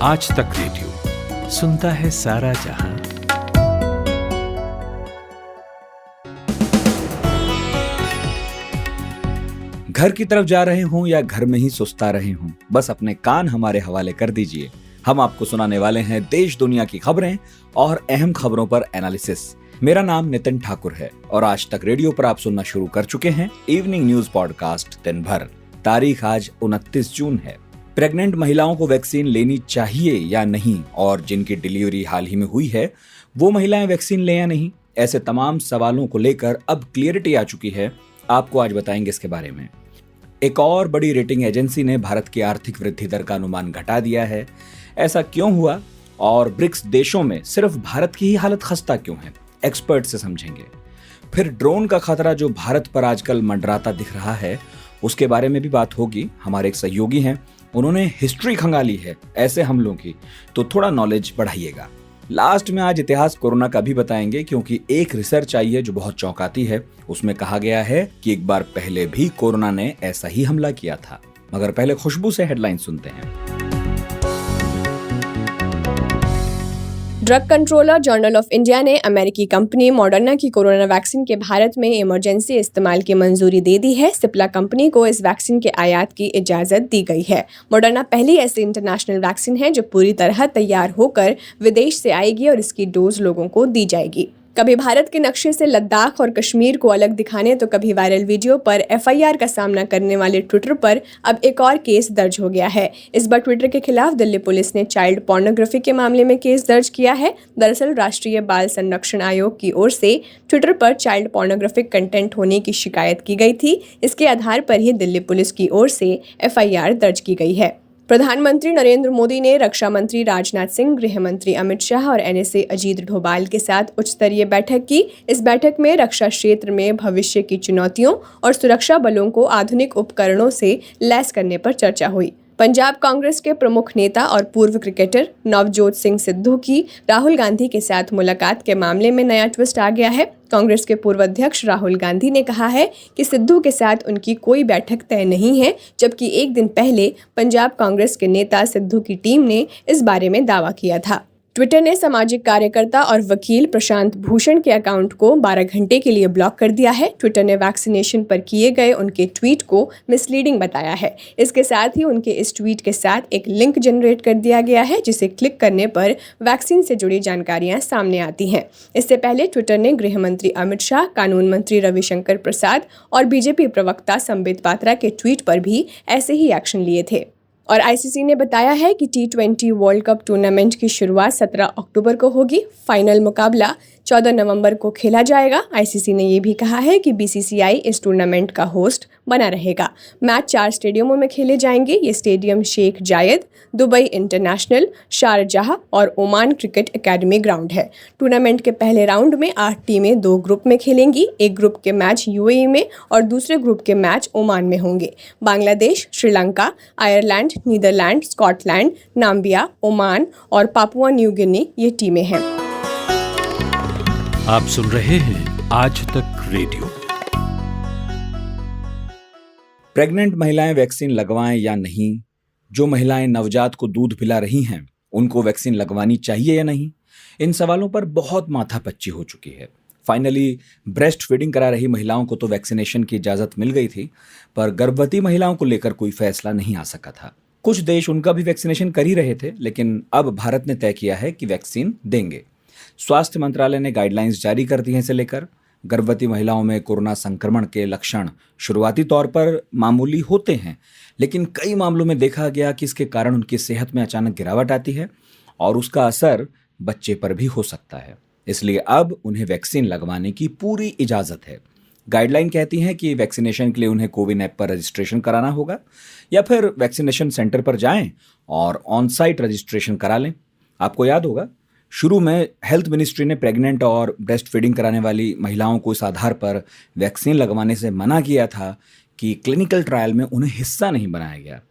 आज तक रेडियो सुनता है सारा जहां। घर की तरफ जा रहे हूं या घर में ही सुस्ता रहे हूं, बस अपने कान हमारे हवाले कर दीजिए। हम आपको सुनाने वाले हैं देश दुनिया की खबरें और अहम खबरों पर एनालिसिस। मेरा नाम नितिन ठाकुर है और आज तक रेडियो पर आप सुनना शुरू कर चुके हैं इवनिंग न्यूज पॉडकास्ट दिन भर। तारीख आज 29 जून है। प्रेग्नेंट महिलाओं को वैक्सीन लेनी चाहिए या नहीं, और जिनकी डिलीवरी हाल ही में हुई है वो महिलाएं वैक्सीन लें या नहीं, ऐसे तमाम सवालों को लेकर अब क्लियरिटी आ चुकी है। आपको आज बताएंगे इसके बारे में। एक और बड़ी रेटिंग एजेंसी ने भारत की आर्थिक वृद्धि दर का अनुमान घटा दिया है। ऐसा क्यों हुआ और ब्रिक्स देशों में सिर्फ भारत की ही हालत खस्ता क्यों है, एक्सपर्ट से समझेंगे। फिर ड्रोन का खतरा जो भारत पर आजकल मंडराता दिख रहा है, उसके बारे में भी बात होगी। हमारे एक सहयोगी हैं, उन्होंने हिस्ट्री खंगाली है ऐसे हमलों की, तो थोड़ा नॉलेज बढ़ाइएगा। लास्ट में आज इतिहास कोरोना का भी बताएंगे, क्योंकि एक रिसर्च आई है जो बहुत चौंकाती है। उसमें कहा गया है कि एक बार पहले भी कोरोना ने ऐसा ही हमला किया था। मगर पहले खुशबू से हेडलाइन सुनते हैं। Drug controller general of India ने अमेरिकी कंपनी मॉडर्ना की कोरोना वैक्सीन के भारत में इमरजेंसी इस्तेमाल की मंजूरी दे दी है। सिप्ला कंपनी को इस वैक्सीन के आयात की इजाजत दी गई है। मॉडर्ना पहली ऐसी इंटरनेशनल वैक्सीन है जो पूरी तरह तैयार होकर विदेश से आएगी और इसकी डोज लोगों को दी जाएगी। कभी भारत के नक्शे से लद्दाख और कश्मीर को अलग दिखाने तो कभी वायरल वीडियो पर एफआईआर का सामना करने वाले ट्विटर पर अब एक और केस दर्ज हो गया है। इस बार ट्विटर के खिलाफ दिल्ली पुलिस ने चाइल्ड पोर्नोग्राफी के मामले में केस दर्ज किया है। दरअसल राष्ट्रीय बाल संरक्षण आयोग की ओर से ट्विटर पर चाइल्ड पोर्नोग्राफिक कंटेंट होने की शिकायत की गई थी। इसके आधार पर ही दिल्ली पुलिस की ओर से एफआईआर दर्ज की गई है। प्रधानमंत्री नरेंद्र मोदी ने रक्षा मंत्री राजनाथ सिंह, गृह मंत्री अमित शाह और एनएसए अजीत डोभाल के साथ उच्च स्तरीय बैठक की। इस बैठक में रक्षा क्षेत्र में भविष्य की चुनौतियों और सुरक्षा बलों को आधुनिक उपकरणों से लैस करने पर चर्चा हुई। पंजाब कांग्रेस के प्रमुख नेता और पूर्व क्रिकेटर नवजोत सिंह सिद्धू की राहुल गांधी के साथ मुलाकात के मामले में नया ट्विस्ट आ गया है। कांग्रेस के पूर्व अध्यक्ष राहुल गांधी ने कहा है कि सिद्धू के साथ उनकी कोई बैठक तय नहीं है, जबकि एक दिन पहले पंजाब कांग्रेस के नेता सिद्धू की टीम ने इस बारे में दावा किया था। ट्विटर ने सामाजिक कार्यकर्ता और वकील प्रशांत भूषण के अकाउंट को 12 घंटे के लिए ब्लॉक कर दिया है। ट्विटर ने वैक्सीनेशन पर किए गए उनके ट्वीट को मिसलीडिंग बताया है। इसके साथ ही उनके इस ट्वीट के साथ एक लिंक जनरेट कर दिया गया है, जिसे क्लिक करने पर वैक्सीन से जुड़ी जानकारियां सामने आती हैं। इससे पहले ट्विटर ने गृह मंत्री अमित शाह, कानून मंत्री रविशंकर प्रसाद और बीजेपी प्रवक्ता संबित पात्रा के ट्वीट पर भी ऐसे ही एक्शन लिए थे। और आईसीसी ने बताया है कि T20 वर्ल्ड कप टूर्नामेंट की शुरुआत 17 अक्टूबर को होगी। फाइनल मुकाबला 14 नवंबर को खेला जाएगा। आईसीसी ने यह भी कहा है कि बीसीसीआई इस टूर्नामेंट का होस्ट बना रहेगा। मैच 4 स्टेडियमों में खेले जाएंगे। ये स्टेडियम शेख जायद, दुबई इंटरनेशनल, शारजाह और ओमान क्रिकेट एकेडमी ग्राउंड है। टूर्नामेंट के पहले राउंड में 8 टीमें 2 ग्रुप में खेलेंगी। एक ग्रुप के मैच यूएई में और दूसरे ग्रुप के मैच ओमान में होंगे। Bangladesh, Sri Lanka, Ireland, Netherlands, Scotland, Namibia, Oman और पापुआ न्यू गिनी ये टीमें हैं। आप सुन रहे हैं आज तक रेडियो। प्रेग्नेंट महिलाएं वैक्सीन लगवाएं या नहीं, जो महिलाएं नवजात को दूध पिला रही हैं उनको वैक्सीन लगवानी चाहिए या नहीं, इन सवालों पर बहुत माथापच्ची हो चुकी है। फाइनली ब्रेस्ट फीडिंग करा रही महिलाओं को तो वैक्सीनेशन की इजाजत मिल गई थी, पर गर्भवती महिलाओं को लेकर कोई फैसला नहीं आ सका था। कुछ देश उनका भी वैक्सीनेशन कर ही रहे थे, लेकिन अब भारत ने तय किया है कि वैक्सीन देंगे। स्वास्थ्य मंत्रालय ने गाइडलाइंस जारी कर दी हैं। इसे लेकर गर्भवती महिलाओं में कोरोना संक्रमण के लक्षण शुरुआती तौर पर मामूली होते हैं, लेकिन कई मामलों में देखा गया कि इसके कारण उनकी सेहत में अचानक गिरावट आती है और उसका असर बच्चे पर भी हो सकता है। इसलिए अब उन्हें वैक्सीन लगवाने की पूरी इजाजत है। गाइडलाइन कहती हैं कि वैक्सीनेशन के लिए उन्हें कोविन ऐप पर रजिस्ट्रेशन कराना होगा या फिर वैक्सीनेशन सेंटर पर जाएं और ऑन साइट रजिस्ट्रेशन करा लें। आपको याद होगा, शुरू में हेल्थ मिनिस्ट्री ने प्रेग्नेंट और ब्रेस्ट फीडिंग कराने वाली महिलाओं को इस आधार पर वैक्सीन लगवाने से मना किया था कि क्लिनिकल ट्रायल में उन्हें हिस्सा नहीं बनाया गया।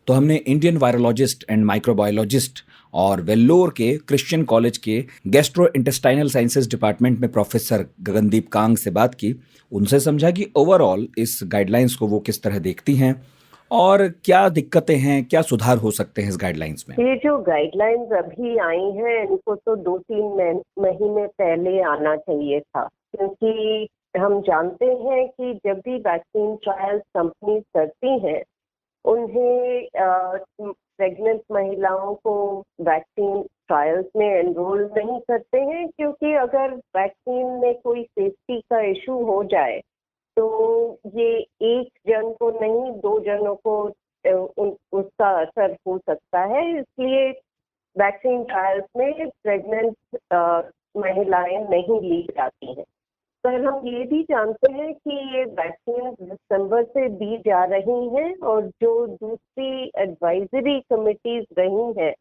तो हमने इंडियन वायरोलॉजिस्ट एंड माइक्रोबायोलॉजिस्ट और वेल्लोर के क्रिश्चियन कॉलेज के गैस्ट्रो इंटेस्टाइनल साइंसेज डिपार्टमेंट में प्रोफेसर गगनदीप कांग से बात की। उनसे समझा कि ओवरऑल इस गाइडलाइंस को वो किस तरह देखती हैं और क्या दिक्कतें हैं, क्या सुधार हो सकते हैं इस गाइडलाइंस में? ये जो गाइडलाइंस अभी आई हैं इनको तो 2-3 महीने पहले आना चाहिए था, क्योंकि हम जानते हैं कि जब भी वैक्सीन ट्रायल्स कंपनी करती हैं उन्हें प्रेग्नेंट महिलाओं को वैक्सीन ट्रायल्स में एनरोल नहीं करते हैं, क्योंकि अगर वैक्सीन में कोई सेफ्टी का इशू हो जाए तो ये एक जन को नहीं 2 जनों को उसका असर हो सकता है। इसलिए वैक्सीन ट्रायल्स में प्रेग्नेंट महिलाएं नहीं ली जाती हैं। पर हम ये भी जानते हैं कि ये वैक्सीन दिसंबर से दी जा रही हैं और जो दूसरी एडवाइजरी कमिटीज रही हैं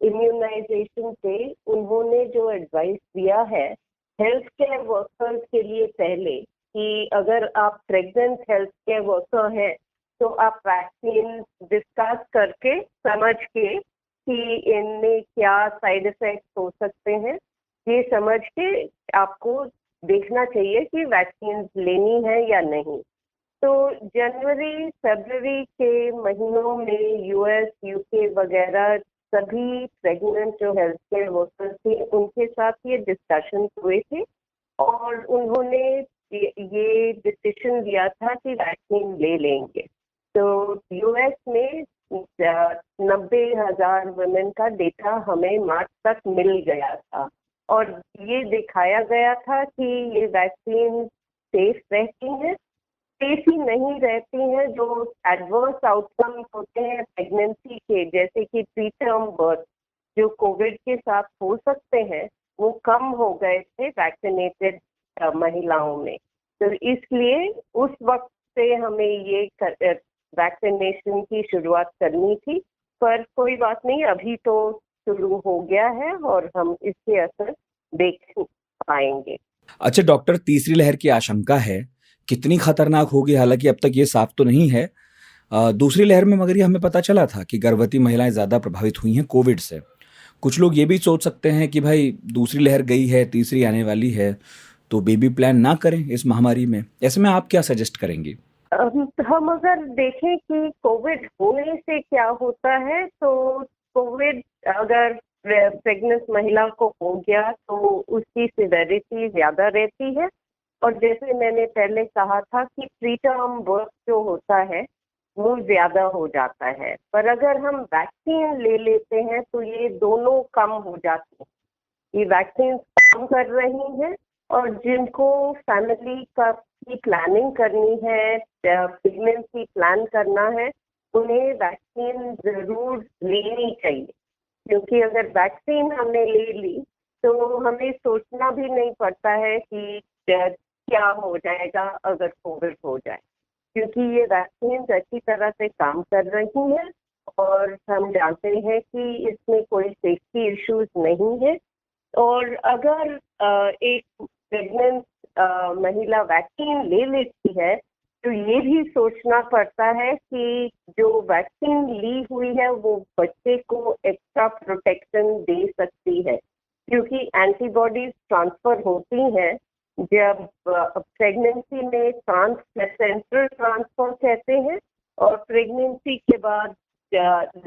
इम्यूनाइजेशन से, उन्होंने जो एडवाइस दिया है हेल्थ केयर वर्कर्स के लिए पहले कि अगर आप प्रेग्नेंट हेल्थ केयर वर्कर हैं तो आप वैक्सीन डिस्कस करके समझ के कि इनमें क्या साइड इफेक्ट्स हो सकते हैं, ये समझ के आपको देखना चाहिए कि वैक्सीन लेनी है या नहीं। तो जनवरी फरवरी के महीनों में यूएस यूके वगैरह सभी प्रेग्नेंट जो हेल्थ केयर वर्कर्स थे उनके साथ ये डिस्कशन हुए थे और उन्होंने ये डिसीजन लिया था कि वैक्सीन ले लेंगे। तो यूएस में 90,000 वुमेन का डेटा हमें मार्च तक मिल गया था और ये दिखाया गया था कि ये वैक्सीन सेफ रहती हैं। सेफ ही नहीं रहती हैं, जो एडवर्स आउटकम होते हैं प्रेगनेंसी के, जैसे कि प्री टर्म बर्थ जो कोविड के साथ हो सकते हैं, वो कम हो गए थे वैक्सीनेटेड महिलाओं में। तो इसलिए उस वक्त से हमें ये वैक्सीनेशन की शुरुआत करनी थी, पर कोई बात नहीं, अभी तो शुरू हो गया है और हम इसके असर देख पाएंगे। अच्छा डॉक्टर, तीसरी लहर की आशंका है, कितनी खतरनाक होगी हालांकि अब तक ये साफ तो नहीं है। दूसरी लहर में मगर ये हमें पता चला था कि गर्भवती महिलाएं ज़्यादा प्रभावित हुई हैं कोविड से। कुछ लोग ये भी सोच सकते हैं कि भाई दूसरी लहर गई है, तीसरी आने वाली है, तो बेबी प्लान ना करें इस महामारी में। ऐसे में आप क्या सजेस्ट करेंगे? हम अगर देखें कि कोविड होने से क्या होता है, तो कोविड अगर प्रेग्नेंट महिला को हो गया तो उसकी सिवियरिटी ज़्यादा रहती है और जैसे मैंने पहले कहा था कि प्री टर्म बर्थ जो होता है वो ज़्यादा हो जाता है। पर अगर हम वैक्सीन ले लेते हैं तो ये दोनों कम हो जाते हैं। ये वैक्सीन कम कर रही हैं और जिनको फैमिली की प्लानिंग करनी है, प्रेगनेंसी प्लान करना है, उन्हें वैक्सीन ज़रूर लेनी चाहिए, क्योंकि अगर वैक्सीन हमने ले ली तो हमें सोचना भी नहीं पड़ता है कि क्या हो जाएगा अगर कोविड हो जाए, क्योंकि ये वैक्सीन अच्छी तरह से काम कर रही हैं और हम जानते हैं कि इसमें कोई सेफ्टी इश्यूज नहीं है। और अगर एक प्रेग्नेंट महिला वैक्सीन ले लेती है तो ये भी सोचना पड़ता है कि जो वैक्सीन ली हुई है वो बच्चे को एक्स्ट्रा प्रोटेक्शन दे सकती है, क्योंकि एंटीबॉडीज ट्रांसफर होती हैं जब प्रेगनेंसी में ट्रांसप्लेसेंटल ट्रांसफर कहते हैं, और प्रेगनेंसी के बाद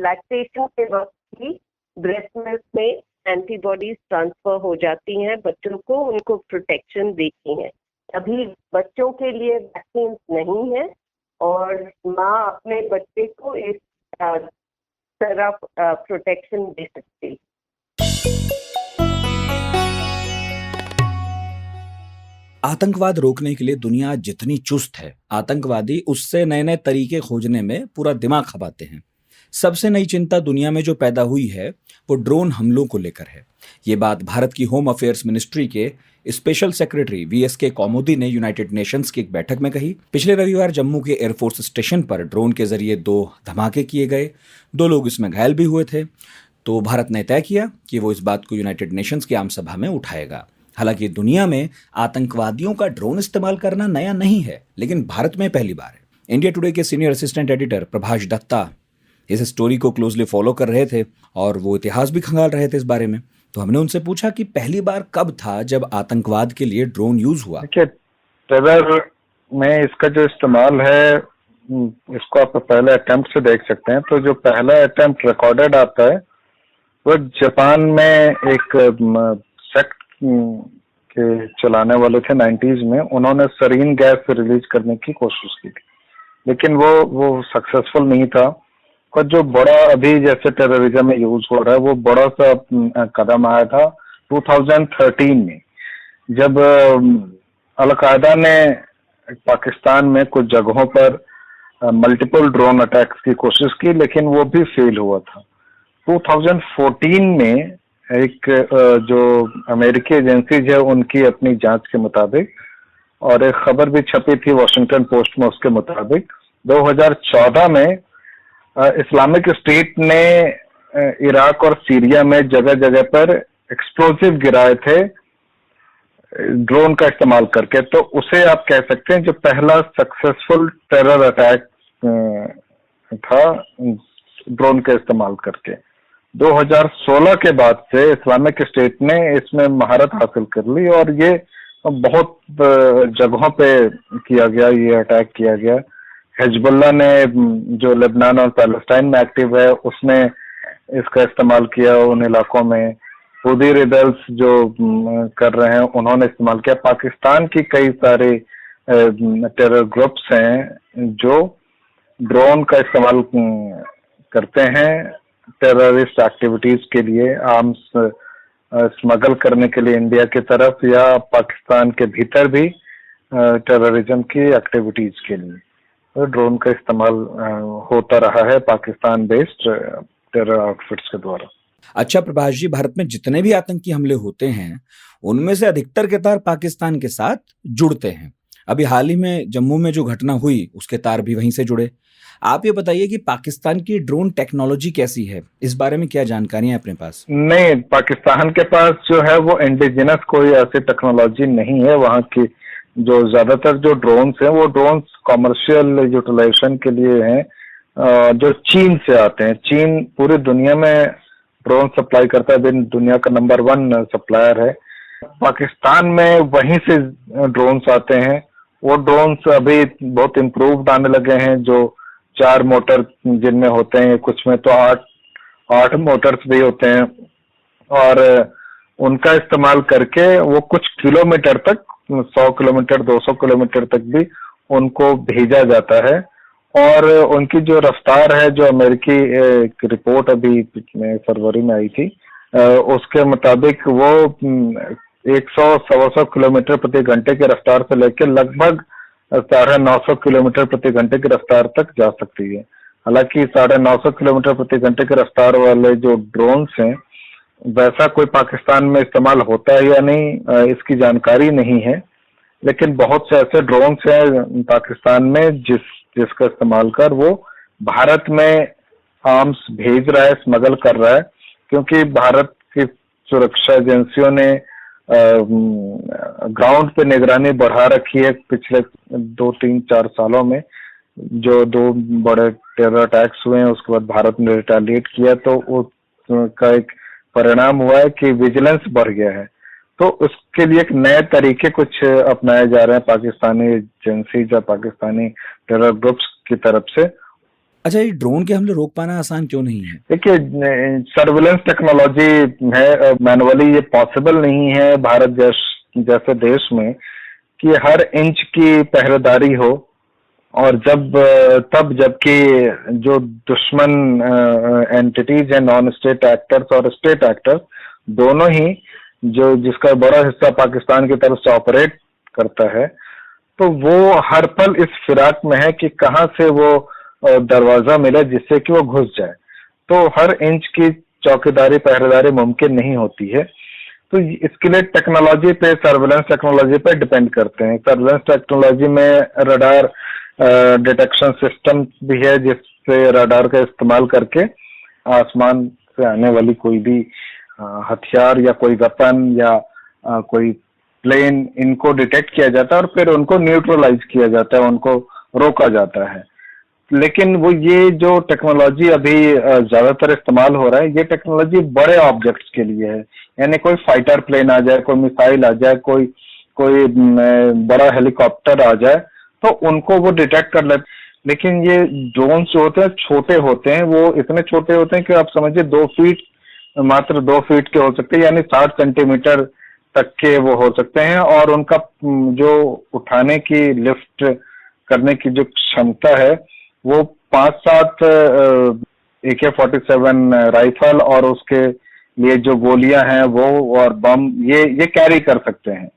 लैक्टेशन के वक्त ही ब्रेस्ट मिल्क में एंटीबॉडीज ट्रांसफर हो जाती हैं बच्चों को, उनको प्रोटेक्शन देती हैं। अभी बच्चों के लिए वैक्सीन नहीं है और माँ अपने बच्चे को इस तरह प्रोटेक्शन दे सकती। आतंकवाद रोकने के लिए दुनिया जितनी चुस्त है, आतंकवादी उससे नए नए तरीके खोजने में पूरा दिमाग खपाते हैं। सबसे नई चिंता दुनिया में जो पैदा हुई है वो ड्रोन हमलों को लेकर है। ये बात भारत की होम अफेयर्स मिनिस्ट्री के स्पेशल सेक्रेटरी वीएसके कौमुदी ने यूनाइटेड नेशंस की एक बैठक में कही। पिछले रविवार जम्मू के एयरफोर्स स्टेशन पर ड्रोन के जरिए 2 धमाके किए गए, 2 लोग इसमें घायल भी हुए थे। तो भारत ने तय किया कि वो इस बात को यूनाइटेड नेशंस की आम सभा में उठाएगा। हालांकि दुनिया में आतंकवादियों का ड्रोन इस्तेमाल करना नया नहीं है, लेकिन भारत में पहली बार है। इंडिया टुडे के senior assistant editor Prabhash Dutta इस स्टोरी को क्लोजली फॉलो कर रहे थे और वो इतिहास भी खंगाल रहे थे इस बारे में। तो हमने उनसे पूछा कि पहली बार कब था जब आतंकवाद के लिए ड्रोन यूज हुआ। देखिए, टेरर में इसका जो इस्तेमाल है इसको आप पहले अटेम्प्ट से देख सकते हैं। तो जो पहला अटेम्प्ट रिकॉर्डेड आता है वो जापान में एक सेक्ट के चलाने वाले थे 90s में, उन्होंने सरीन गैस रिलीज करने की कोशिश की थी, लेकिन वो सक्सेसफुल नहीं था। और जो बड़ा अभी जैसे टेररिज्म में यूज हो रहा है वो बड़ा सा कदम आया था 2013 में, जब अलकायदा ने पाकिस्तान में कुछ जगहों पर मल्टीपल ड्रोन अटैक्स की कोशिश की, लेकिन वो भी फेल हुआ था। 2014 में एक जो अमेरिकी एजेंसीज है उनकी अपनी जांच के मुताबिक, और एक खबर भी छपी थी वॉशिंगटन पोस्ट में, उसके मुताबिक 2014 में इस्लामिक स्टेट ने इराक और सीरिया में जगह जगह पर एक्सप्लोजिव गिराए थे ड्रोन का इस्तेमाल करके। तो उसे आप कह सकते हैं जो पहला सक्सेसफुल टेरर अटैक था ड्रोन का इस्तेमाल करके। 2016 के बाद से इस्लामिक स्टेट ने इसमें महारत हासिल कर ली और ये बहुत जगहों पे किया गया, ये अटैक किया गया। हिजबुल्लाह ने जो लेबनान और पैलेस्टाइन में एक्टिव है उसने इसका इस्तेमाल किया उन इलाकों में। हुदी रिबेल्स जो कर रहे हैं उन्होंने इस्तेमाल किया। पाकिस्तान की कई सारे टेरर ग्रुप्स हैं जो ड्रोन का इस्तेमाल करते हैं टेररिस्ट एक्टिविटीज के लिए, आर्म्स स्मगल करने के लिए इंडिया की तरफ या पाकिस्तान के भीतर भी टेररिज्म की एक्टिविटीज के लिए तो ड्रोन का इस्तेमाल होता रहा है पाकिस्तान बेस्ड टेरर आउटफिट्स के द्वारा। अच्छा प्रभाष जी, भारत में जितने भी आतंकी हमले होते हैं उनमें से अधिकतर के तार पाकिस्तान के साथ जुड़ते हैं। अभी हाल ही में जम्मू में जो घटना हुई उसके तार भी वहीं से जुड़े। आप ये बताइए कि पाकिस्तान की ड्रोन टेक्नोलॉजी कैसी है, इस बारे में क्या जानकारी है अपने पास? नहीं, पाकिस्तान के पास जो है वो इंडिजिनस कोई ऐसी टेक्नोलॉजी नहीं है। वहाँ की जो ज्यादातर जो ड्रोन्स हैं वो ड्रोन्स कमर्शियल यूटिलाइजेशन के लिए हैं जो चीन से आते हैं। चीन पूरी दुनिया में ड्रोन सप्लाई करता है, दुनिया का नंबर 1 सप्लायर है। पाकिस्तान में वहीं से ड्रोन्स आते हैं। वो ड्रोन्स अभी बहुत इम्प्रूव्ड आने लगे हैं, जो 4 मोटर जिनमें होते हैं, कुछ में तो 8 मोटर्स भी होते हैं, और उनका इस्तेमाल करके वो कुछ किलोमीटर तक 100 किलोमीटर 200 किलोमीटर तक भी उनको भेजा जाता है। और उनकी जो रफ्तार है, जो अमेरिकी एक रिपोर्ट अभी पिछले फरवरी में आई थी उसके मुताबिक वो 100-125 किलोमीटर प्रति घंटे की रफ्तार से लेकर लगभग 950 किलोमीटर प्रति घंटे की रफ्तार तक जा सकती है। हालांकि 950 किलोमीटर प्रति घंटे की रफ्तार वाले जो ड्रोन्स हैं वैसा कोई पाकिस्तान में इस्तेमाल होता है या नहीं इसकी जानकारी नहीं है, लेकिन बहुत से ऐसे ड्रोन्स हैं पाकिस्तान में जिसका इस्तेमाल कर वो भारत में आर्म्स भेज रहा है, स्मगल कर रहा है। क्योंकि भारत की सुरक्षा एजेंसियों ने ग्राउंड पे निगरानी बढ़ा रखी है पिछले 2-3-4 सालों में। जो 2 बड़े टेरर अटैक्स हुए हैं उसके बाद भारत ने रिटेलिएट किया, तो उसका एक परिणाम हुआ है कि विजिलेंस बढ़ गया है। तो उसके लिए एक नए तरीके कुछ अपनाए जा रहे हैं पाकिस्तानी एजेंसी या पाकिस्तानी टेरर ग्रुप्स की तरफ से। अच्छा, ये ड्रोन के हमले रोक पाना आसान क्यों नहीं है? देखिए, सर्विलेंस टेक्नोलॉजी है, मैनुअली ये पॉसिबल नहीं है भारत जैसे देश में कि हर इंच की पहरेदारी हो, और जबकि जो दुश्मन एंटिटीज है, नॉन स्टेट एक्टर्स और स्टेट एक्टर्स दोनों ही, जो जिसका बड़ा हिस्सा पाकिस्तान की तरफ से ऑपरेट करता है, तो वो हर पल इस फिराक में है कि कहाँ से वो दरवाजा मिले जिससे कि वो घुस जाए। तो हर इंच की चौकीदारी पहरेदारी मुमकिन नहीं होती है। तो इसके लिए टेक्नोलॉजी पे, सर्विलेंस टेक्नोलॉजी पे डिपेंड करते हैं। सर्विलेंस टेक्नोलॉजी में रडार डिटेक्शन सिस्टम भी है, जिससे रडार का इस्तेमाल करके आसमान से आने वाली कोई भी हथियार या कोई वेपन या कोई प्लेन, इनको डिटेक्ट किया जाता है और फिर उनको न्यूट्रलाइज किया जाता है, उनको रोका जाता है। लेकिन वो ये जो टेक्नोलॉजी अभी ज्यादातर इस्तेमाल हो रहा है, ये टेक्नोलॉजी बड़े ऑब्जेक्ट्स के लिए है। यानी कोई फाइटर प्लेन आ जाए, कोई मिसाइल आ जाए, कोई बड़ा हेलीकॉप्टर आ जाए, तो उनको वो डिटेक्ट कर लेते। लेकिन ये ड्रोन जो होते हैं छोटे होते हैं, वो इतने छोटे होते हैं कि आप समझिए 2 फीट, मात्र 2 फीट के हो सकते हैं, यानी 60 सेंटीमीटर तक के वो हो सकते हैं। और उनका जो उठाने की, लिफ्ट करने की जो क्षमता है वो 5-7 AK-47 राइफल और उसके लिए जो गोलियां हैं वो और बम ये कैरी कर सकते हैं।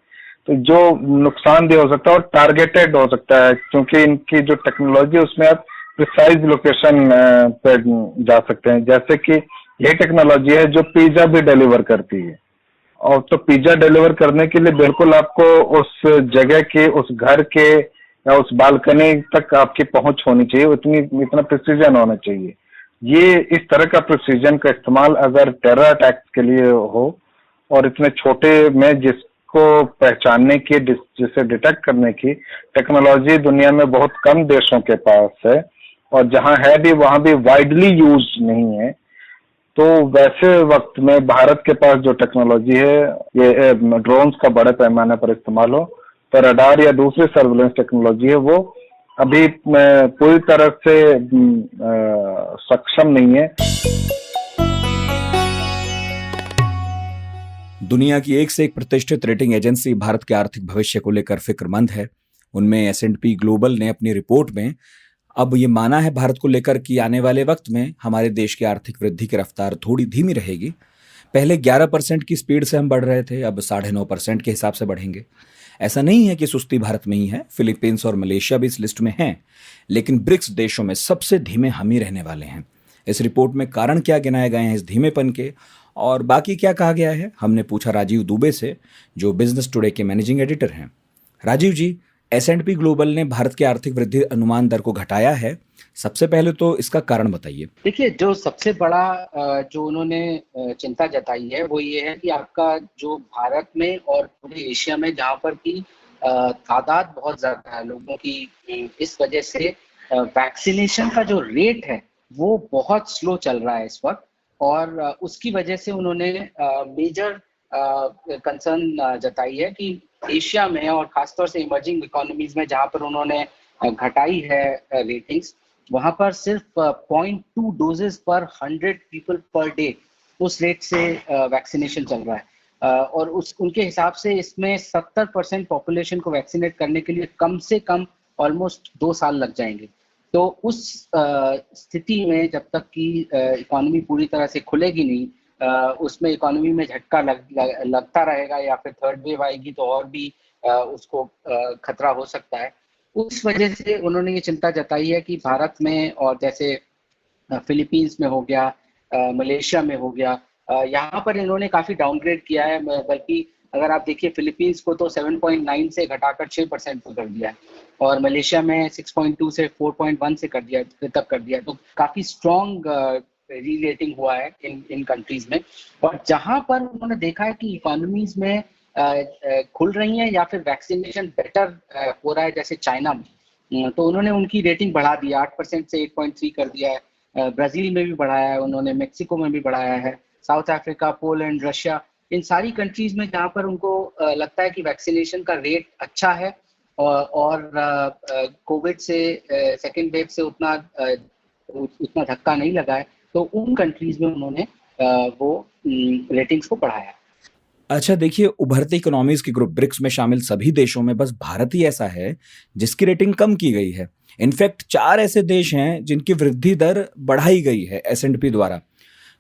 तो जो नुकसानदेह हो सकता है और टारगेटेड हो सकता है, क्योंकि इनकी जो टेक्नोलॉजी है उसमें आप प्रिसाइज लोकेशन पे जा सकते हैं। जैसे कि ये टेक्नोलॉजी है जो पिज्जा भी डिलीवर करती है, और तो पिज्जा डिलीवर करने के लिए बिल्कुल आपको उस जगह के, उस घर के या उस बालकनी तक आपकी पहुंच होनी चाहिए, इतना प्रिसीजन होना चाहिए। ये इस तरह का प्रिसीजन का इस्तेमाल अगर टेरर अटैक के लिए हो, और इतने छोटे में जिसको पहचानने की, जिसे डिटेक्ट करने की टेक्नोलॉजी दुनिया में बहुत कम देशों के पास है, और जहां है भी वहां भी वाइडली यूज नहीं है। तो वैसे वक्त में भारत के पास जो टेक्नोलॉजी है, ये ड्रोन्स का बड़े पैमाने पर इस्तेमाल हो, तो रडार या दूसरी सर्विलेंस टेक्नोलॉजी है वो अभी पूरी तरह से सक्षम नहीं है। दुनिया की एक से एक प्रतिष्ठित रेटिंग एजेंसी भारत के आर्थिक भविष्य को लेकर फिक्रमंद है। उनमें S&P ग्लोबल ने अपनी रिपोर्ट में अब ये माना है भारत को लेकर कि आने वाले वक्त में हमारे देश की आर्थिक वृद्धि की रफ्तार थोड़ी धीमी रहेगी। पहले 11% की स्पीड से हम बढ़ रहे थे, अब 9.5% के हिसाब से बढ़ेंगे। ऐसा नहीं है कि सुस्ती भारत में ही है, फिलीपींस और मलेशिया भी इस लिस्ट में हैं, लेकिन ब्रिक्स देशों में सबसे धीमे हम ही रहने वाले हैं। इस रिपोर्ट में कारण क्या गिनाए गए हैं इस धीमेपन के, और बाकी क्या कहा गया है, हमने पूछा राजीव दुबे से, जो बिजनेस टुडे के मैनेजिंग एडिटर हैं। राजीव जी, S&P ग्लोबल ने भारत की आर्थिक वृद्धि अनुमान दर को घटाया है, सबसे पहले तो इसका कारण बताइए। देखिए, जो सबसे बड़ा जो उन्होंने चिंता जताई है वो ये है कि आपका जो भारत में और पूरे एशिया में जहाँ पर की तादाद बहुत ज्यादा है लोगों की, इस वजह से वैक्सीनेशन का जो रेट है वो बहुत स्लो चल रहा है इस वक्त, और उसकी वजह से उन्होंने मेजर कंसर्न जताई है कि एशिया में और खासतौर से इमर्जिंग इकोनॉमीज में जहाँ पर उन्होंने घटाई है रेटिंग्स, वहां पर सिर्फ 0.2 डोजेस पर 100 पीपल पर डे उस रेट से वैक्सीनेशन चल रहा है, और उनके हिसाब से इसमें 70% पॉपुलेशन को वैक्सीनेट करने के लिए कम से कम ऑलमोस्ट 2 साल लग जाएंगे। तो उस स्थिति में जब तक कि इकोनॉमी पूरी तरह से खुलेगी नहीं, उसमें इकोनॉमी में झटका लगता रहेगा, या फिर थर्ड वेव आएगी तो और भी उसको खतरा हो सकता है। उस वजह से उन्होंने ये चिंता जताई है कि भारत में, और जैसे फिलीपींस में हो गया, मलेशिया में हो गया, यहाँ पर इन्होंने काफी डाउनग्रेड किया है। बल्कि अगर आप देखिए, फिलीपींस को तो 7.9 से घटाकर 6% पर कर दिया है, और मलेशिया में 6.2 से 4.1 से तक कर दिया। तो काफी स्ट्रॉन्ग री रेटिंग हुआ है इन कंट्रीज में। और जहां पर उन्होंने देखा है कि इकोनॉमीज में खुल रही हैं या फिर वैक्सीनेशन बेटर हो रहा है, जैसे चाइना में, तो उन्होंने उनकी रेटिंग बढ़ा दी, 8% से 8.3 कर दिया है। ब्राजील में भी बढ़ाया है उन्होंने, मेक्सिको में भी बढ़ाया है, साउथ अफ्रीका, पोलैंड, रशिया, इन सारी कंट्रीज में जहाँ पर उनको लगता है कि वैक्सीनेशन का रेट अच्छा है, और कोविड से सेकेंड वेव से उतना धक्का नहीं लगा है, तो उन कंट्रीज में उन्होंने वो रेटिंग्स को बढ़ाया। अच्छा, देखिए, उभरती इकोनॉमीज के ग्रुप ब्रिक्स में शामिल सभी देशों में बस भारत ही ऐसा है जिसकी रेटिंग कम की गई है। इनफैक्ट 4 ऐसे देश हैं जिनकी वृद्धि दर बढ़ाई गई है S&P द्वारा।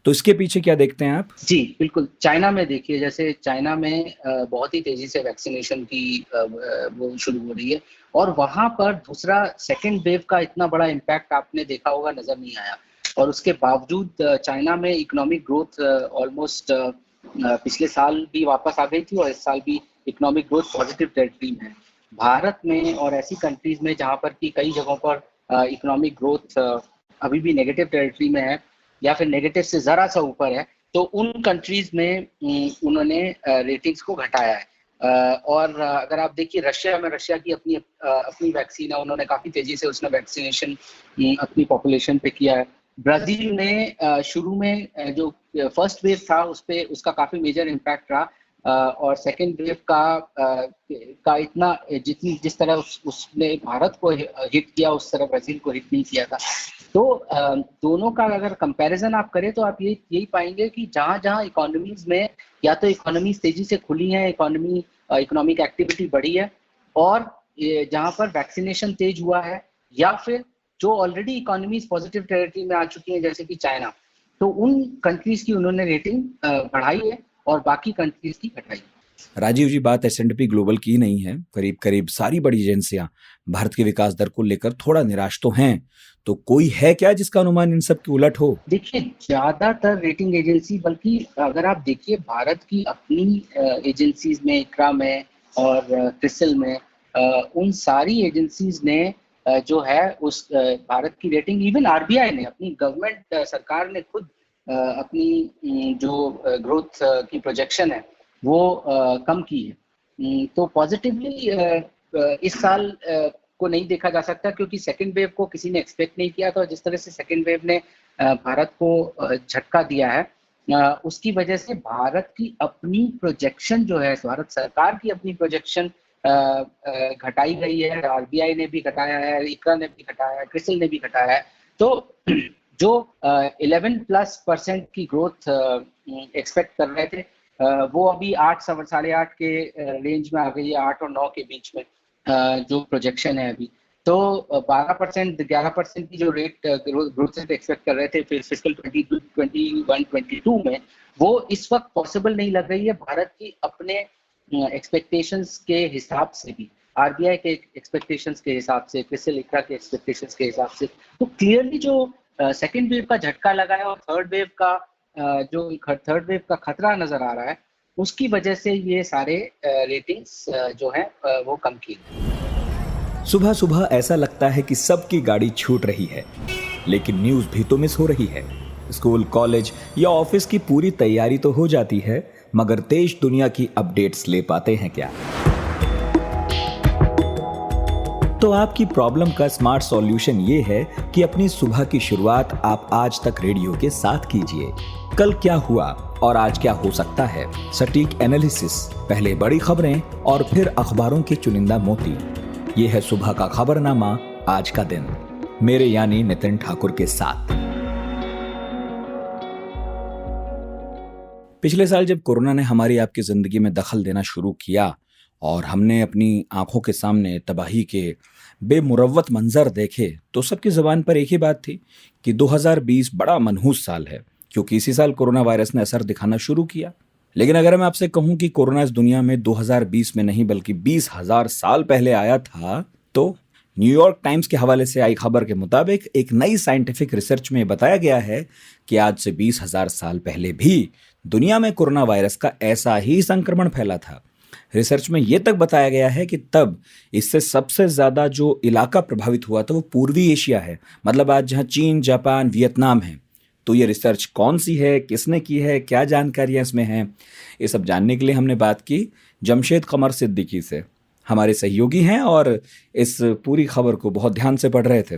तो इसके पीछे क्या देखते हैं आप? जी बिल्कुल, चाइना में देखिए, जैसे चाइना में बहुत ही तेजी से वैक्सीनेशन की वो शुरू हो रही है, और वहां पर दूसरा सेकेंड वेव का इतना बड़ा इम्पैक्ट आपने देखा होगा नजर नहीं आया, और उसके बावजूद चाइना में इकोनॉमिक ग्रोथ ऑलमोस्ट पिछले साल भी वापस आ गई थी, और इस साल भी इकोनॉमिक ग्रोथ पॉजिटिव टेरिटरी में है। भारत में और ऐसी कंट्रीज में जहाँ पर की कई जगहों पर इकोनॉमिक ग्रोथ अभी भी नेगेटिव टेरिटरी में है, या फिर नेगेटिव से जरा सा ऊपर है, तो उन कंट्रीज में उन्होंने रेटिंग्स को घटाया है। और अगर आप देखिए, रशिया की अपनी वैक्सीन है, उन्होंने काफी तेजी से उसने वैक्सीनेशन अपनी पॉपुलेशन पे किया है। ब्राजील में शुरू में जो फर्स्ट वेव था उसका काफी मेजर इम्पैक्ट रहा, और सेकेंड वेव का इतना जिस तरह उसने भारत को हिट किया उस तरह ब्राजील को हिट नहीं किया था। तो दोनों का अगर कंपैरिजन आप करें तो आप यही पाएंगे कि जहां जहां इकोनॉमीज में या तो इकोनॉमीज तेजी से खुली है, इकोनॉमिक एक्टिविटी बढ़ी है, और जहां पर वैक्सीनेशन तेज हुआ है, या फिर जो ऑलरेडी इकोनॉमीज पॉजिटिव टेरिटरी में आ चुकी हैं जैसे कि चाइना, तो उन कंट्रीज की उन्होंने रेटिंग बढ़ाई है और बाकी कंट्रीज की घटाई। राजीव जी, बात S&P ग्लोबल की नहीं है। करीब करीब सारी बड़ी एजेंसियां भारत के विकास दर को लेकर थोड़ा निराश तो हैं, तो कोई है क्या जिसका अनुमान इन सब की उलट हो? देखिए, ज्यादातर रेटिंग एजेंसी, बल्कि अगर आप देखिए भारत की अपनी एजेंसीज में, इक्रा में और क्रिसिल में, उन सारी एजेंसीज ने जो है उस भारत की रेटिंग, इवन आरबीआई ने, अपनी गवर्नमेंट सरकार ने खुद अपनी जो ग्रोथ की प्रोजेक्शन है वो कम की है। तो पॉजिटिवली इस साल को नहीं देखा जा सकता, क्योंकि सेकेंड वेव को किसी ने एक्सपेक्ट नहीं किया था। जिस तरह से सेकेंड वेव ने भारत को झटका दिया है, उसकी वजह से भारत की अपनी प्रोजेक्शन जो है, भारत सरकार की अपनी प्रोजेक्शन घटाई गई है। आरबीआई ने भी घटाया है, इक्रा ने भी घटाया है, क्रिसिल ने भी घटाया है। तो जो 11+% की ग्रोथ एक्सपेक्ट कर रहे थे, वो अभी 8 8.5 के रेंज में आ गई है, 8 और 9 के बीच में जो प्रोजेक्शन है अभी। तो 12% 11% की जो रेट ग्रोथ रेट एक्सपेक्ट कर रहे थे फिर फिस्कल 21-22 में, वो इस वक्त पॉसिबल नहीं लग रही है भारत की अपने एक्सपेक्टेशंस के हिसाब से भी, आरबीआई के एक्सपेक्टेशंस के हिसाब से, क्रिसिल इक्रा के एक्सपेक्टेशंस के हिसाब से। तो क्लियरली जो सेकेंड वेव का झटका लगा है और थर्ड वेव का खतरा नजर आ रहा है, उसकी वजह से ये सारे रेटिंग्स जो है वो कम की। सुबह सुबह ऐसा लगता है कि सबकी गाड़ी छूट रही है, लेकिन न्यूज़ भी तो मिस हो रही है। स्कूल, कॉलेज या ऑफिस की पूरी तैयारी तो हो जाती है, मगर देश दुनिया की अपडेट्स ले पाते हैं क्या? तो आपकी प्रॉब्लम का स्मार्ट सॉल्यूशन ये है कि अपनी सुबह की शुरुआत आप आज तक रेडियो के साथ कीजिए। कल क्या हुआ और आज क्या हो सकता है, सटीक एनालिसिस, पहले बड़ी खबरें और फिर अखबारों के चुनिंदा मोती। ये है सुबह का खबरनामा, आज का दिन, मेरे यानी नितिन ठाकुर के साथ। पिछले साल जब कोरोना ने हमारी आपकी जिंदगी में दखल देना शुरू किया और हमने अपनी आंखों के सामने तबाही के बेमुरव्वत मंजर देखे, तो सबकी ज़बान पर एक ही बात थी कि 2020 बड़ा मनहूस साल है, क्योंकि इसी साल कोरोना वायरस ने असर दिखाना शुरू किया। लेकिन अगर मैं आपसे कहूं कि कोरोना इस दुनिया में 2020 में नहीं बल्कि 20,000 साल पहले आया था, तो न्यूयॉर्क टाइम्स के हवाले से आई खबर के मुताबिक एक नई साइंटिफिक रिसर्च में बताया गया है कि आज से 20,000 साल पहले भी दुनिया में कोरोना वायरस का ऐसा ही संक्रमण फैला था। रिसर्च में यह तक बताया गया है कि तब इससे सबसे ज्यादा जो इलाका प्रभावित हुआ था वो पूर्वी एशिया है, मतलब आज जहां चीन, जापान, वियतनाम है। तो ये रिसर्च कौन सी है, किसने की है, क्या जानकारियां इसमें हैं, ये सब जानने के लिए हमने बात की जमशेद कमर सिद्दीकी से। हमारे सहयोगी हैं और इस पूरी खबर को बहुत ध्यान से पढ़ रहे थे।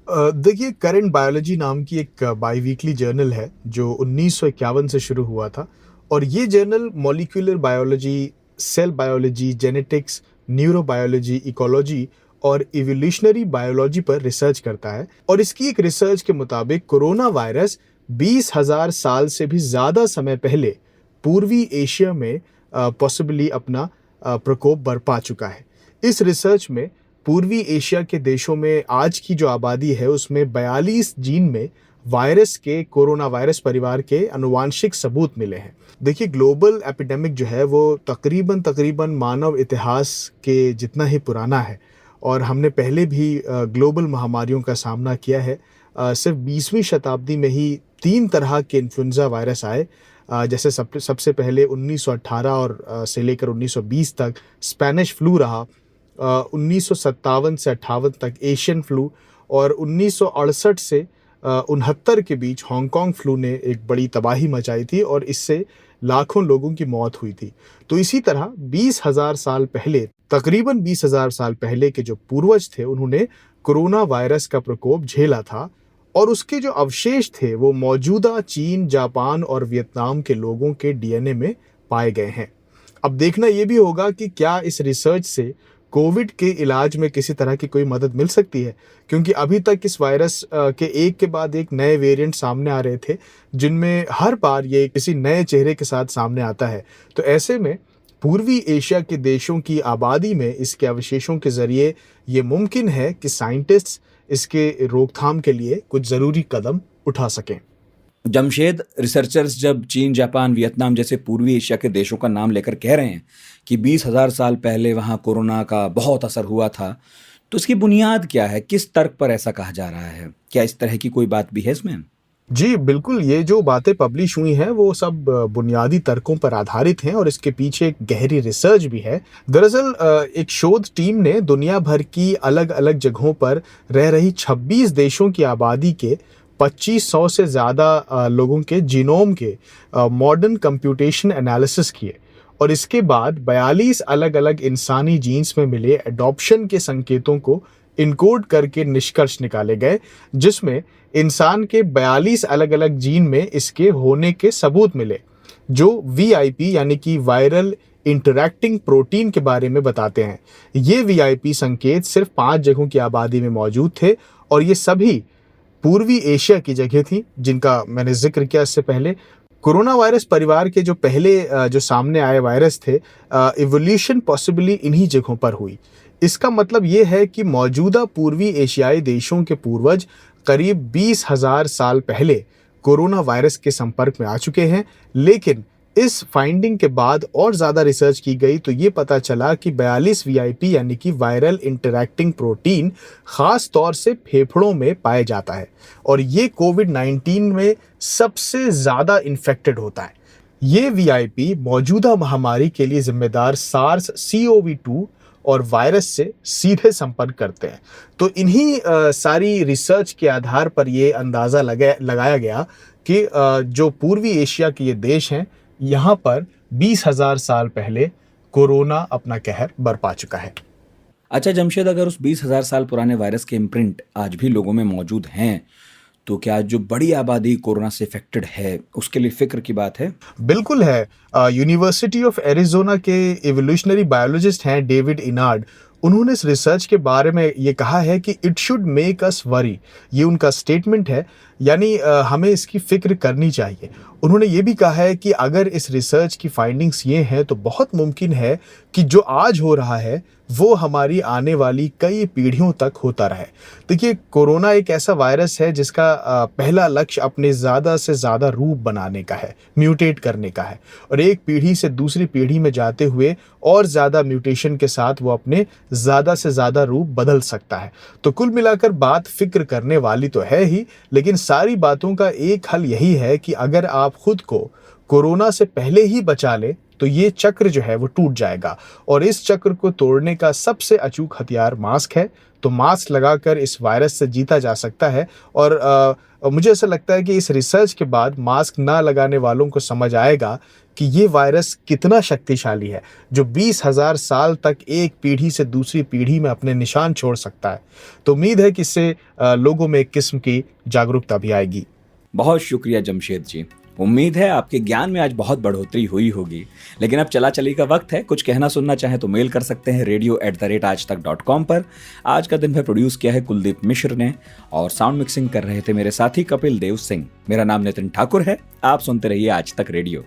देखिए, करंट बायोलॉजी नाम की एक बाई वीकली जर्नल है जो 1951 से शुरू हुआ था, और ये journal molecular biology, cell biology, genetics, neurobiology, ecology और इवोल्यूशनरी बायोलॉजी पर रिसर्च करता है। और इसकी एक रिसर्च के मुताबिक कोरोना वायरस 20,000 साल से भी ज़्यादा समय पहले पूर्वी एशिया में पॉसिबली अपना प्रकोप बरपा चुका है। इस रिसर्च में पूर्वी एशिया के देशों में आज की जो आबादी है उसमें 42 जीन में वायरस के, कोरोना वायरस परिवार के आनुवांशिक सबूत मिले हैं। देखिए, ग्लोबल एपिडेमिक जो है वो तकरीबन मानव इतिहास के जितना ही पुराना है, और हमने पहले भी ग्लोबल महामारियों का सामना किया है। सिर्फ 20वीं शताब्दी में ही 3 तरह के इन्फ्लुएंजा वायरस आए, जैसे सबसे पहले 1918 और से लेकर 1920 तक स्पेनिश फ्लू रहा, 1957 से 58 तक एशियन फ्लू, और 1968 से 69 के बीच हांगकांग फ्लू ने एक बड़ी तबाही मचाई थी और इससे लाखों लोगों की मौत हुई थी। तो इसी तरह 20,000 साल पहले, तकरीबन 20,000 साल पहले के जो पूर्वज थे उन्होंने कोरोना वायरस का प्रकोप झेला था, और उसके जो अवशेष थे वो मौजूदा चीन, जापान और वियतनाम के लोगों के डीएनए में पाए गए हैं। अब देखना ये भी होगा कि क्या इस रिसर्च से कोविड के इलाज में किसी तरह की कोई मदद मिल सकती है, क्योंकि अभी तक इस वायरस के एक के बाद एक नए वेरिएंट सामने आ रहे थे, जिनमें हर बार ये किसी नए चेहरे के साथ सामने आता है। तो ऐसे में पूर्वी एशिया के देशों की आबादी में इसके अवशेषों के जरिए ये मुमकिन है कि साइंटिस्ट्स इसके रोकथाम के लिए कुछ ज़रूरी कदम उठा सकें। जमशेद, रिसर्चर्स जब चीन, जापान, वियतनाम जैसे पूर्वी एशिया के देशों का नाम लेकर कह रहे हैं कि 20,000 साल पहले वहाँ कोरोना का बहुत असर हुआ था, तो इसकी बुनियाद क्या है? किस तर्क पर ऐसा कहा जा रहा है? क्या इस तरह की कोई बात भी है इसमें? जी बिल्कुल, ये जो बातें पब्लिश हुई हैं वो सब बुनियादी तर्कों पर आधारित हैं और इसके पीछे एक गहरी रिसर्च भी है। दरअसल एक शोध टीम ने दुनिया भर की अलग अलग जगहों पर रह रही 26 देशों की आबादी के 2500 से ज़्यादा लोगों के जीनोम के मॉडर्न कंप्यूटेशन एनालिसिस किए और इसके बाद 42 अलग अलग इंसानी जीन्स में मिले एडॉप्शन के संकेतों को इनकोड करके निष्कर्ष निकाले गए, जिसमें इंसान के 42 अलग अलग जीन में इसके होने के सबूत मिले, जो VIP यानी कि वायरल इंटरैक्टिंग प्रोटीन के बारे में बताते हैं। ये VIP संकेत सिर्फ 5 जगहों की आबादी में मौजूद थे और ये सभी पूर्वी एशिया की जगह थी, जिनका मैंने जिक्र किया इससे पहले। कोरोना वायरस परिवार के जो पहले जो सामने आए वायरस थे, इवोल्यूशन पॉसिबली इन्हीं जगहों पर हुई। इसका मतलब ये है कि मौजूदा पूर्वी एशियाई देशों के पूर्वज करीब 20,000 साल पहले कोरोना वायरस के संपर्क में आ चुके हैं, लेकिन इस फाइंडिंग के बाद और ज़्यादा रिसर्च की गई तो ये पता चला कि 42 VIP यानी कि वायरल इंटरैक्टिंग प्रोटीन ख़ास तौर से फेफड़ों में पाया जाता है और ये कोविड-19 में सबसे ज़्यादा इन्फेक्टेड होता है। ये VIP मौजूदा महामारी के लिए जिम्मेदार SARS-CoV-2 और वायरस से सीधे संपर्क करते हैं। तो इन्हीं सारी रिसर्च के आधार पर ये अंदाज़ा लगाया गया कि जो पूर्वी एशिया के ये देश हैं, यहाँ पर 20,000 साल पहले कोरोना अपना कहर बरपा चुका है। अच्छा जमशेद, अगर उस 20,000 साल पुराने वायरस के इम्प्रिंट आज भी लोगों में मौजूद हैं, तो क्या जो बड़ी आबादी कोरोना से इफेक्टेड है उसके लिए फिक्र की बात है? बिल्कुल है। यूनिवर्सिटी ऑफ एरिजोना के इवोल्यूशनरी बायोलॉजिस्ट हैं डेविड इनार्ड। उन्होंने इस रिसर्च के बारे में ये कहा है कि it should make us worry. ये उनका स्टेटमेंट है, यानी हमें इसकी फिक्र करनी चाहिए। उन्होंने ये भी कहा है कि अगर इस रिसर्च की फाइंडिंग्स ये हैं तो बहुत मुमकिन है कि जो आज हो रहा है वो हमारी आने वाली कई पीढ़ियों तक होता रहे। देखिए, कोरोना एक ऐसा वायरस है जिसका पहला लक्ष्य अपने ज़्यादा से ज़्यादा रूप बनाने का है, म्यूटेट करने का है, और एक पीढ़ी से दूसरी पीढ़ी में जाते हुए और ज़्यादा म्यूटेशन के साथ वो अपने ज़्यादा से ज़्यादा रूप बदल सकता है। तो कुल मिलाकर बात फिक्र करने वाली तो है ही, लेकिन सारी बातों का एक हल यही है कि अगर आप खुद को कोरोना से पहले ही बचा लें तो ये चक्र जो है वो टूट जाएगा, और इस चक्र को तोड़ने का सबसे अचूक हथियार मास्क है। तो मास्क लगाकर इस वायरस से जीता जा सकता है, और मुझे ऐसा लगता है कि इस रिसर्च के बाद मास्क ना लगाने वालों को समझ आएगा कि ये वायरस कितना शक्तिशाली है, जो 20,000 साल तक एक पीढ़ी से दूसरी पीढ़ी में अपने निशान छोड़ सकता है। तो उम्मीद है कि इससे लोगों में एक किस्म की जागरूकता भी आएगी। बहुत शुक्रिया जमशेद जी। उम्मीद है आपके ज्ञान में आज बहुत बढ़ोतरी हुई होगी। लेकिन अब चला चली का वक्त है। कुछ कहना सुनना चाहें तो मेल कर सकते हैं radio@aajtak.com पर। आज का दिन भर प्रोड्यूस किया है कुलदीप मिश्र ने, और साउंड मिक्सिंग कर रहे थे मेरे साथी कपिल देव सिंह। मेरा नाम नितिन ठाकुर है। आप सुनते रहिए आज तक रेडियो।